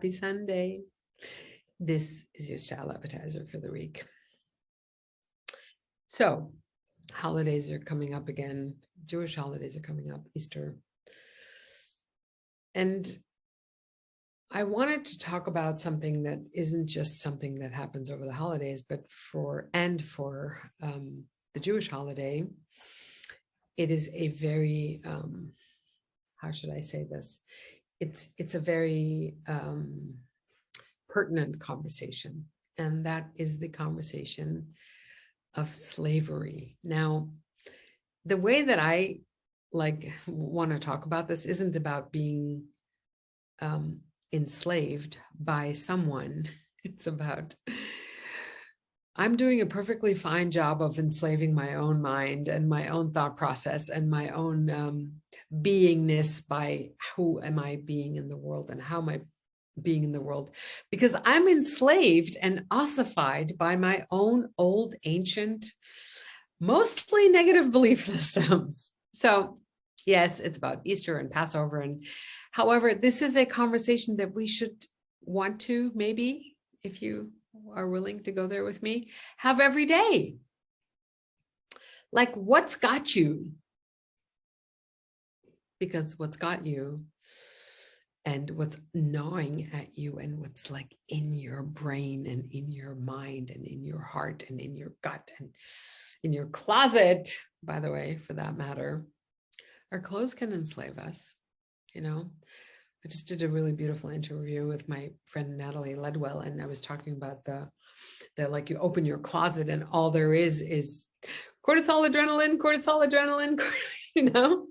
Happy Sunday. This is your style appetizer for the week. So, holidays are coming up again. Jewish holidays are coming up, Easter. And I wanted to talk about something that isn't just something that happens over the holidays, but for the Jewish holiday, it is a very, how should I say this? It's a very pertinent conversation, and that is the conversation of slavery. Now, the way that I want to talk about this isn't about being enslaved by someone. It's about I'm doing a perfectly fine job of enslaving my own mind and my own thought process and my own beingness by who am I being in the world and how am I being in the world, because I'm enslaved and ossified by my own old, ancient, mostly negative belief systems. So yes, it's about Easter and Passover. And however, this is a conversation that we should want to, maybe, if you are willing to go there with me, have every day. Like, what's got you? Because what's got you and what's gnawing at you and what's like in your brain and in your mind and in your heart and in your gut and in your closet, by the way, for that matter, our clothes can enslave us. You know, I just did a really beautiful interview with my friend Natalie Ledwell, and I was talking about the like, you open your closet and all there is cortisol, adrenaline, you know,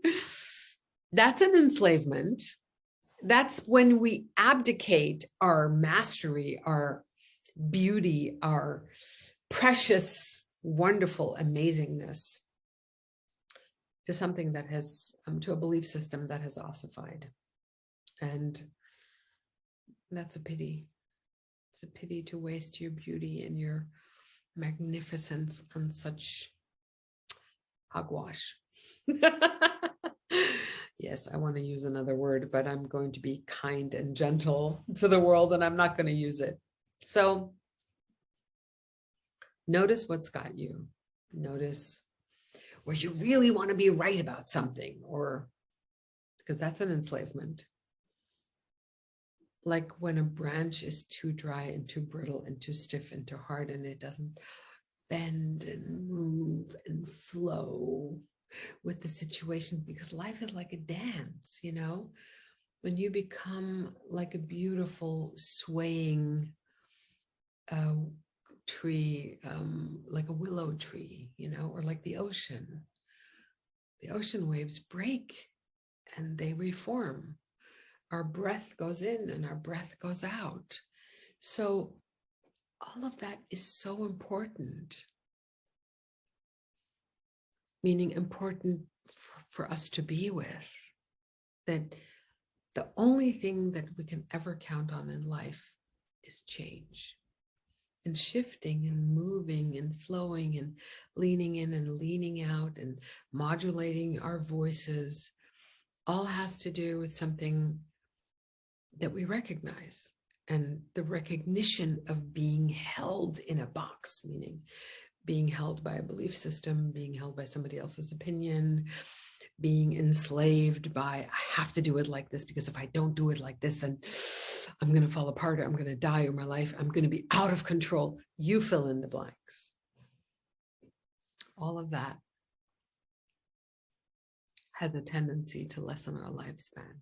that's an enslavement. That's when we abdicate our mastery, our beauty, our precious, wonderful amazingness to something that has, to a belief system that has ossified. And that's a pity. It's a pity to waste your beauty and your magnificence on such hogwash. Yes, I want to use another word, but I'm going to be kind and gentle to the world, and I'm not going to use it. So notice what's got you. Notice where you really want to be right about something, or because that's an enslavement. Like when a branch is too dry and too brittle and too stiff and too hard, and it doesn't bend and move and flow with the situation, because life is like a dance, you know, when you become like a beautiful swaying tree, like a willow tree, you know, or like the ocean waves break and they reform. Our breath goes in and our breath goes out. So all of that is so important. Meaning important for us to be with, that the only thing that we can ever count on in life is change and shifting and moving and flowing and leaning in and leaning out and modulating our voices. All has to do with something that we recognize, and the recognition of being held in a box, meaning being held by a belief system, being held by somebody else's opinion, being enslaved by, I have to do it like this, because if I don't do it like this, then I'm going to fall apart, or I'm going to die, or my life, I'm going to be out of control. You fill in the blanks. All of that has a tendency to lessen our lifespan.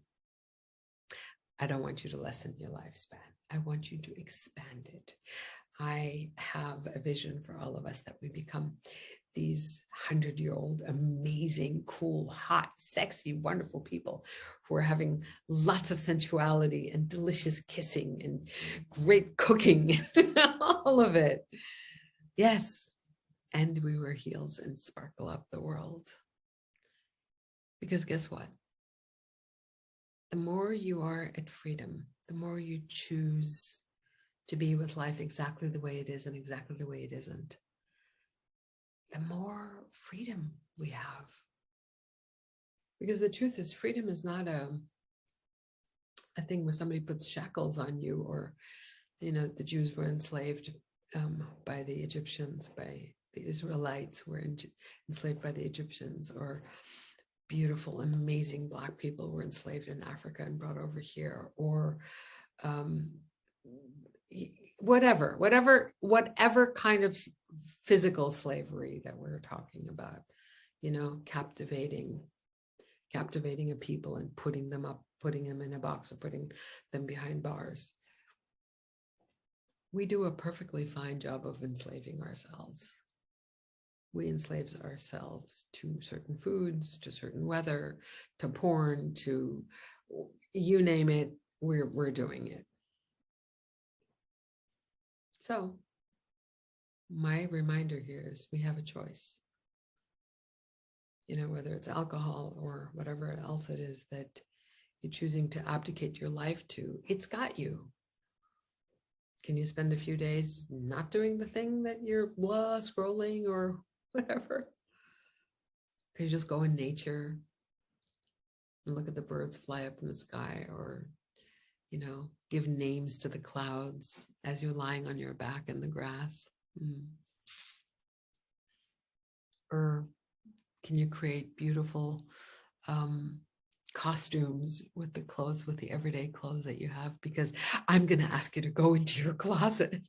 I don't want you to lessen your lifespan. I want you to expand it. I have a vision for all of us that we become these 100-year-old, amazing, cool, hot, sexy, wonderful people who are having lots of sensuality and delicious kissing and great cooking, all of it. Yes. And we wear heels and sparkle up the world. Because guess what? The more you are at freedom, the more you choose to be with life exactly the way it is and exactly the way it isn't, the more freedom we have. Because the truth is, freedom is not a a thing where somebody puts shackles on you, or, the Jews were enslaved by the Egyptians, by the Israelites were enslaved by the Egyptians, or beautiful, amazing Black people were enslaved in Africa and brought over here, or whatever kind of physical slavery that we're talking about, captivating a people and putting them in a box, or putting them behind bars. We do a perfectly fine job of enslaving ourselves. We enslave ourselves to certain foods, to certain weather, to porn, to you name it, we're doing it. So my reminder here is we have a choice. Whether it's alcohol or whatever else it is that you're choosing to abdicate your life to, it's got you. Can you spend a few days not doing the thing that you're scrolling or whatever? Can you just go in nature and look at the birds fly up in the sky, or, give names to the clouds as you're lying on your back in the grass? Or can you create beautiful costumes with the everyday clothes that you have? Because I'm going to ask you to go into your closet.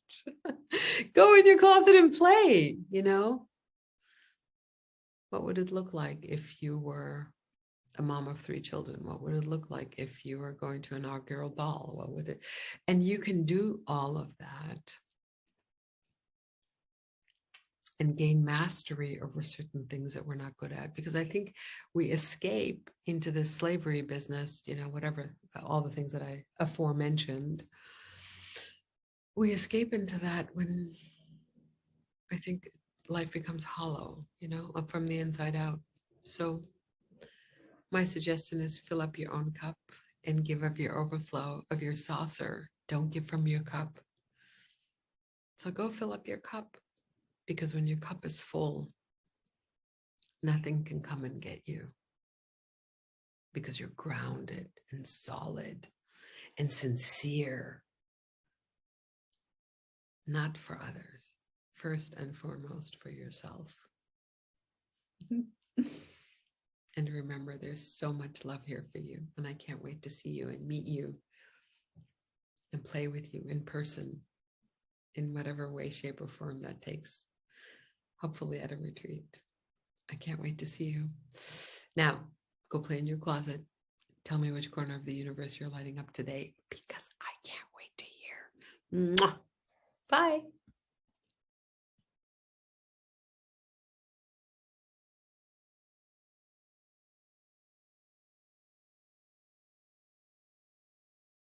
Go in your closet and play, What would it look like if you were a mom of 3 children? What would it look like if you were going to an inaugural ball? What would it? And you can do all of that and gain mastery over certain things that we're not good at, because I think we escape into this slavery business, whatever, all the things that I aforementioned. We escape into that when I think life becomes hollow, up from the inside out. So my suggestion is fill up your own cup and give of your overflow of your saucer. Don't give from your cup. So go fill up your cup, because when your cup is full, nothing can come and get you, because you're grounded and solid and sincere, not for others, first and foremost for yourself. And remember, there's so much love here for you, and I can't wait to see you and meet you and play with you in person, in whatever way, shape, or form that takes, hopefully at a retreat. I can't wait to see you. Now, go play in your closet. Tell me which corner of the universe you're lighting up today, because I can't wait to hear. Mwah. Bye.